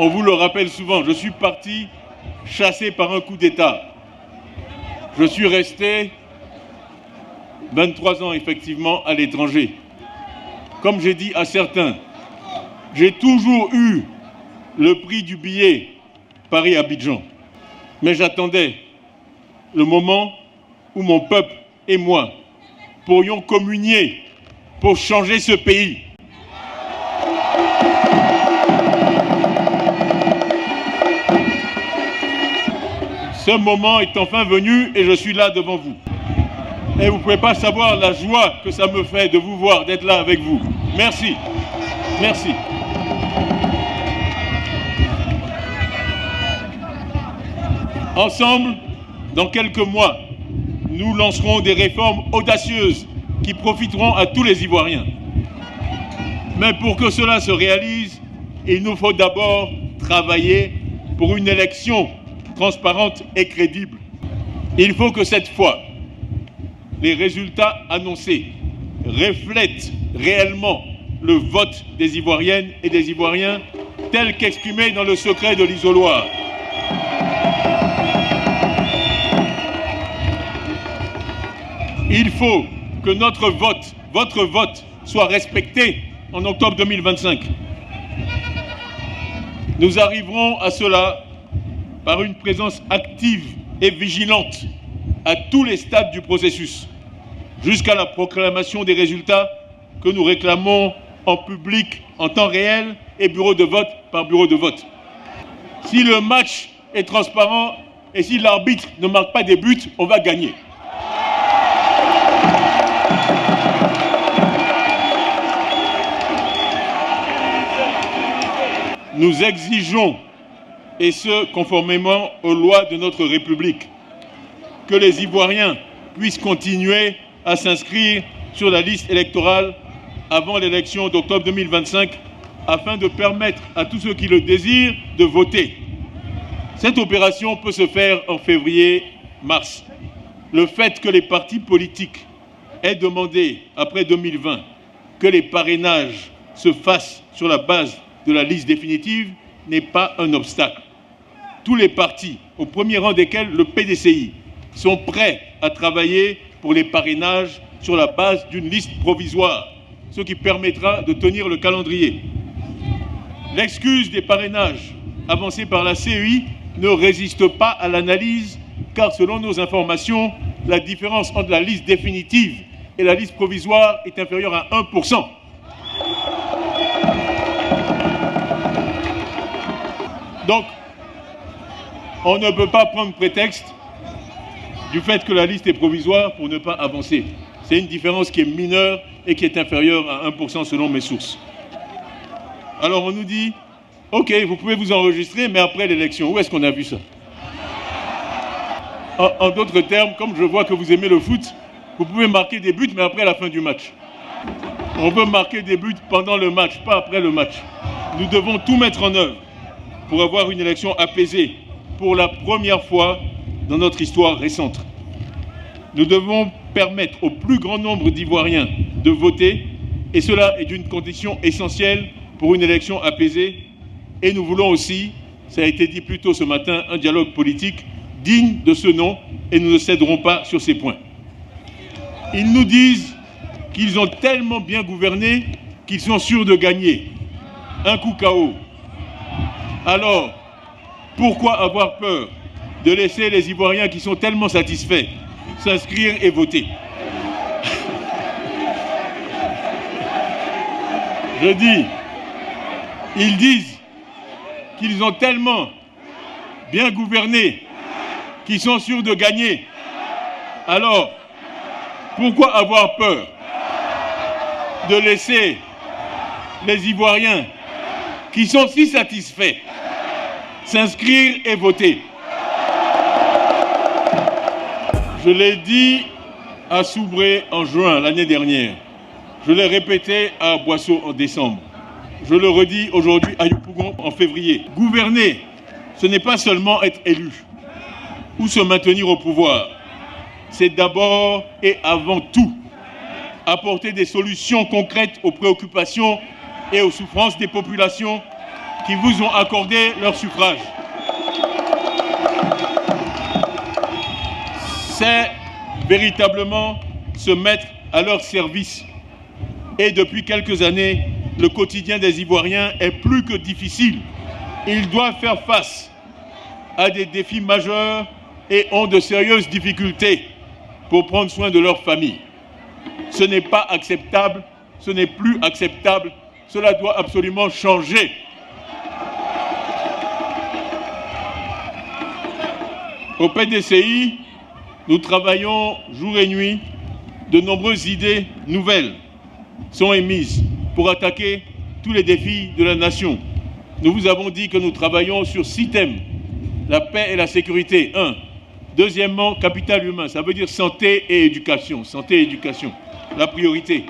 On vous le rappelle souvent, je suis parti chassé par un coup d'État. Je suis resté 23 ans effectivement à l'étranger. Comme j'ai dit à certains, j'ai toujours eu le prix du billet Paris-Abidjan. Mais j'attendais le moment où mon peuple et moi pourrions communier pour changer ce pays. Ce moment est enfin venu et je suis là devant vous. Et vous ne pouvez pas savoir la joie que ça me fait de vous voir, d'être là avec vous. Merci. Merci. Ensemble, dans quelques mois, nous lancerons des réformes audacieuses qui profiteront à tous les Ivoiriens. Mais pour que cela se réalise, il nous faut d'abord travailler pour une élection transparente et crédible. Il faut que cette fois, les résultats annoncés reflètent réellement le vote des Ivoiriennes et des Ivoiriens tel qu'exprimé dans le secret de l'isoloir. Il faut que notre vote, votre vote, soit respecté en octobre 2025. Nous arriverons à cela par une présence active et vigilante à tous les stades du processus, jusqu'à la proclamation des résultats que nous réclamons en public, en temps réel et bureau de vote par bureau de vote. Si le match est transparent et si l'arbitre ne marque pas des buts, on va gagner. Nous exigeons, et ce conformément aux lois de notre République, que les Ivoiriens puissent continuer à s'inscrire sur la liste électorale avant l'élection d'octobre 2025 afin de permettre à tous ceux qui le désirent de voter. Cette opération peut se faire en février-mars. Le fait que les partis politiques aient demandé, après 2020, que les parrainages se fassent sur la base de la liste définitive n'est pas un obstacle. Tous les partis, au premier rang desquels le PDCI, sont prêts à travailler pour les parrainages sur la base d'une liste provisoire, ce qui permettra de tenir le calendrier. L'excuse des parrainages avancée par la CEI ne résiste pas à l'analyse, car selon nos informations, la différence entre la liste définitive et la liste provisoire est inférieure à 1%. Donc, on ne peut pas prendre prétexte du fait que la liste est provisoire pour ne pas avancer. C'est une différence qui est mineure et qui est inférieure à 1% selon mes sources. Alors on nous dit, ok, vous pouvez vous enregistrer, mais après l'élection. Où est-ce qu'on a vu ça? En d'autres termes, comme je vois que vous aimez le foot, vous pouvez marquer des buts, mais après la fin du match. On veut marquer des buts pendant le match, pas après le match. Nous devons tout mettre en œuvre pour avoir une élection apaisée pour la première fois dans notre histoire récente. Nous devons permettre au plus grand nombre d'Ivoiriens de voter, et cela est une condition essentielle pour une élection apaisée. Et nous voulons aussi, ça a été dit plus tôt ce matin, un dialogue politique digne de ce nom, et nous ne céderons pas sur ces points. Ils nous disent qu'ils ont tellement bien gouverné qu'ils sont sûrs de gagner. Un coup KO. Alors, pourquoi avoir peur de laisser les Ivoiriens qui sont tellement satisfaits s'inscrire et voter? Je dis, ils disent qu'ils ont tellement bien gouverné qu'ils sont sûrs de gagner. Alors, pourquoi avoir peur de laisser les Ivoiriens qui sont si satisfaits s'inscrire et voter? Je l'ai dit à Soubré en juin l'année dernière. Je l'ai répété à Boisseau en décembre. Je le redis aujourd'hui à Yopougon en février. Gouverner, ce n'est pas seulement être élu ou se maintenir au pouvoir. C'est d'abord et avant tout apporter des solutions concrètes aux préoccupations et aux souffrances des populations qui vous ont accordé leur suffrage. C'est véritablement se mettre à leur service. Et depuis quelques années, le quotidien des Ivoiriens est plus que difficile. Ils doivent faire face à des défis majeurs et ont de sérieuses difficultés pour prendre soin de leur famille. Ce n'est pas acceptable, ce n'est plus acceptable, cela doit absolument changer. Au PDCI, nous travaillons jour et nuit. De nombreuses idées nouvelles sont émises pour attaquer tous les défis de la nation. Nous vous avons dit que nous travaillons sur 6 thèmes. La paix et la sécurité, 1. Deuxièmement, capital humain, ça veut dire santé et éducation. Santé et éducation, la priorité.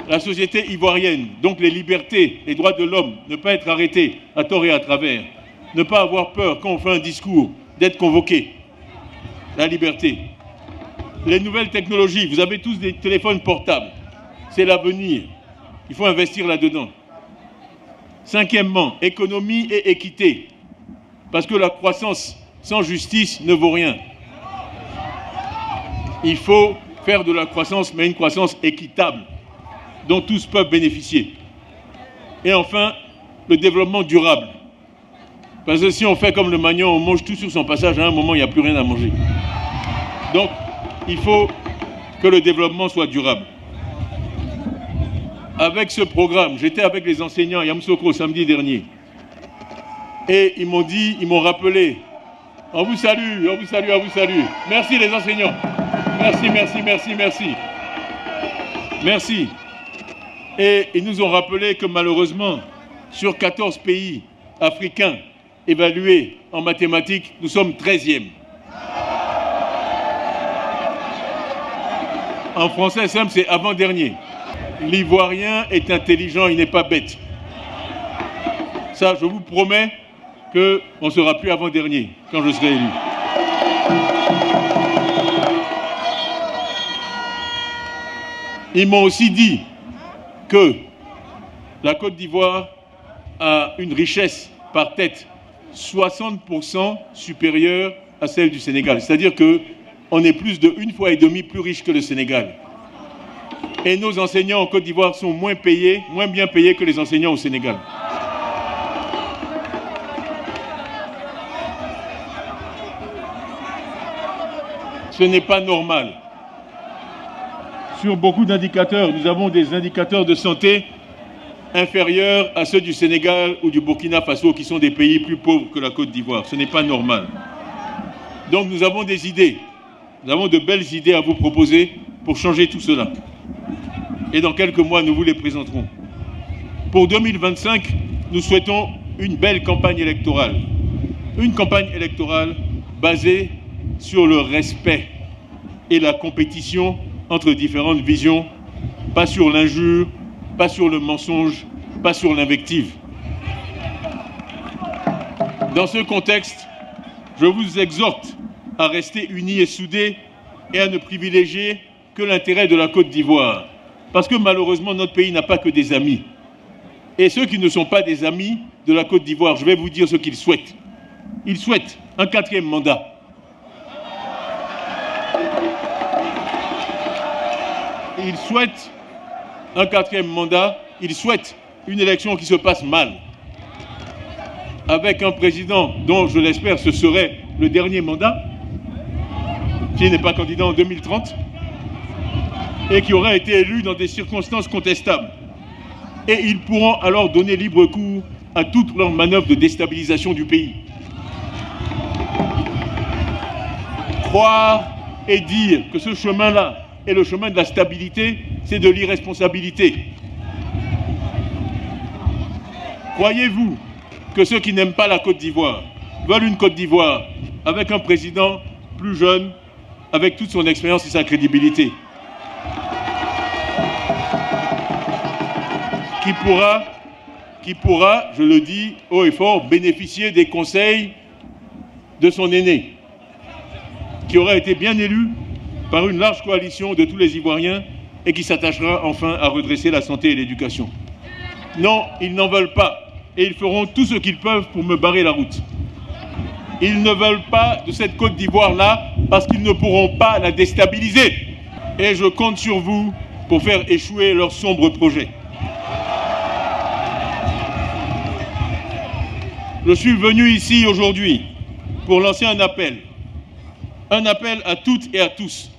La société ivoirienne, donc les libertés, les droits de l'homme, ne pas être arrêtés à tort et à travers. Ne pas avoir peur quand on fait un discours, d'être convoqué. La liberté. Les nouvelles technologies, vous avez tous des téléphones portables. C'est l'avenir. Il faut investir là-dedans. 5e, économie et équité. Parce que la croissance sans justice ne vaut rien. Il faut faire de la croissance, mais une croissance équitable, dont tous peuvent bénéficier. Et enfin, le développement durable. Parce que si on fait comme le Magnon, on mange tout sur son passage, à un moment, il n'y a plus rien à manger. Donc, il faut que le développement soit durable. Avec ce programme, j'étais avec les enseignants à Yamoussoukro samedi dernier. Et ils m'ont rappelé, on vous salue, on vous salue, on vous salue. Merci les enseignants. Merci, merci, merci, merci. Merci. Et ils nous ont rappelé que malheureusement, sur 14 pays africains évalués en mathématiques, nous sommes 13e. En français simple, c'est avant-dernier. L'Ivoirien est intelligent, il n'est pas bête. Ça, je vous promets qu'on ne sera plus avant-dernier quand je serai élu. Ils m'ont aussi dit que la Côte d'Ivoire a une richesse par tête 60% supérieure à celle du Sénégal. C'est-à-dire qu'on est plus de 1,5 fois plus riche que le Sénégal. Et nos enseignants en Côte d'Ivoire sont moins bien payés que les enseignants au Sénégal. Ce n'est pas normal. Sur beaucoup d'indicateurs, nous avons des indicateurs de santé inférieurs à ceux du Sénégal ou du Burkina Faso, qui sont des pays plus pauvres que la Côte d'Ivoire. Ce n'est pas normal. Donc nous avons des idées. Nous avons de belles idées à vous proposer pour changer tout cela. Et dans quelques mois, nous vous les présenterons. Pour 2025, nous souhaitons une belle campagne électorale. Une campagne électorale basée sur le respect et la compétition entre différentes visions, pas sur l'injure, pas sur le mensonge, pas sur l'invective. Dans ce contexte, je vous exhorte à rester unis et soudés et à ne privilégier que l'intérêt de la Côte d'Ivoire. Parce que malheureusement, notre pays n'a pas que des amis. Et ceux qui ne sont pas des amis de la Côte d'Ivoire, je vais vous dire ce qu'ils souhaitent. Ils souhaitent un 4e mandat. Ils souhaitent un 4e mandat. Ils souhaitent une élection qui se passe mal. Avec un président dont, je l'espère, ce serait le dernier mandat, qui n'est pas candidat en 2030, et qui aurait été élu dans des circonstances contestables. Et ils pourront alors donner libre cours à toutes leurs manœuvres de déstabilisation du pays. Croire et dire que ce chemin-là est le chemin de la stabilité, c'est de l'irresponsabilité. Croyez-vous que ceux qui n'aiment pas la Côte d'Ivoire veulent une Côte d'Ivoire avec un président plus jeune, avec toute son expérience et sa crédibilité, qui pourra, je le dis haut et fort, bénéficier des conseils de son aîné, qui aura été bien élu par une large coalition de tous les Ivoiriens et qui s'attachera enfin à redresser la santé et l'éducation. Non, ils n'en veulent pas. et ils feront tout ce qu'ils peuvent pour me barrer la route. Ils ne veulent pas de cette Côte d'Ivoire-là parce qu'ils ne pourront pas la déstabiliser. Et je compte sur vous pour faire échouer leurs sombres projets. Je suis venu ici aujourd'hui pour lancer un appel à toutes et à tous,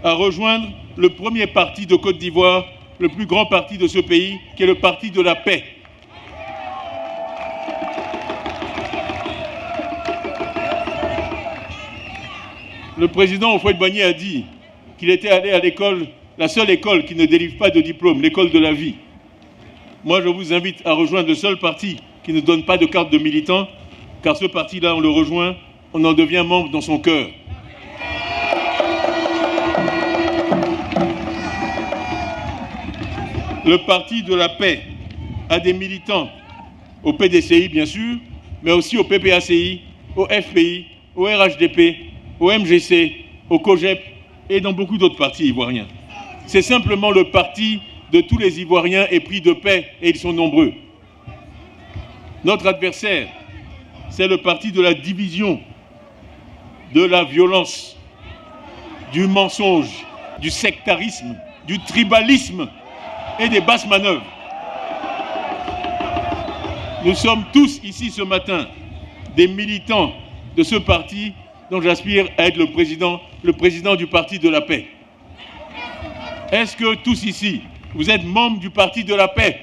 à rejoindre le premier parti de Côte d'Ivoire, le plus grand parti de ce pays, qui est le Parti de la Paix. Le président Houphouët-Boigny a dit qu'il était allé à l'école, la seule école qui ne délivre pas de diplôme, l'école de la vie. Moi, je vous invite à rejoindre le seul parti qui ne donne pas de carte de militant, car ce parti-là, on le rejoint, on en devient membre dans son cœur. Le Parti de la Paix a des militants au PDCI, bien sûr, mais aussi au PPACI, au FPI, au RHDP, au MGC, au COGEP et dans beaucoup d'autres partis ivoiriens. C'est simplement le parti de tous les Ivoiriens épris de paix, et ils sont nombreux. Notre adversaire, c'est le parti de la division, de la violence, du mensonge, du sectarisme, du tribalisme et des basses manœuvres. Nous sommes tous ici ce matin des militants de ce parti dont j'aspire à être le président du Parti de la Paix. Est-ce que tous ici, vous êtes membres du Parti de la Paix ?